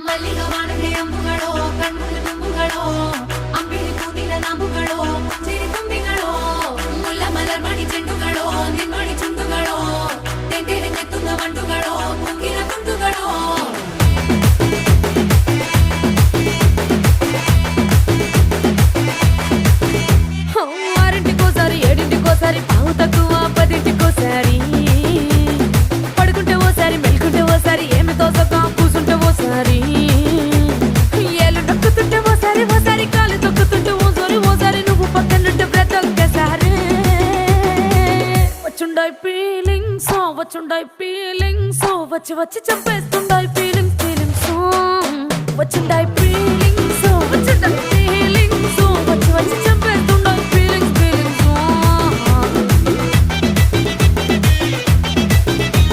ಮಲ್ಲಿಗ ವಾಣಗೆ ಅಂಬುಗಳೋ ಕಣ್ಮುಳ್ಳು ತುಂಬುಗಳೋ ಅಂಬಿಳಿ ಕೂದಿನ ನಂಬುಗಳೋ ಮುಂಚಿರಿ ತುಂಬಿಗಳೋ ಮುಲ್ಲ ಮಲರ್ ಮಣಿ ಚೆಂಡುಗಳೋ ನಿನ್ಮಣಿ ಚುಂಡುಗಳೋ ತೆಂಟೆರೆ ನೆತ್ತುಂಗ ಮಂಡುಗಳೋ ಮುಂಗಿನ ತುಂಡುಗಳೋ ఆరింటికోసారి ఏడింటికోసారి పావు తక్కువ పదింటికోసారి పడుకుంటే ఓసారి మెలుకుంటే ఓసారి ఏమి తోసక కూసుంటే ఓసారి ఏళ్ళు నొక్కుతుంటే ఓసారి ఓసారి కాలు తొక్కుతుంటే ఓసారి నువ్వు పక్కనుంటే బ్రతొక్కసారి వచ్చుండాయి ఫీలింగ్స్ వచ్చి వచ్చి చంపేస్తుండాయి ఫీలింగ్స్ వచ్చిండాయి ఫీలింగ్స్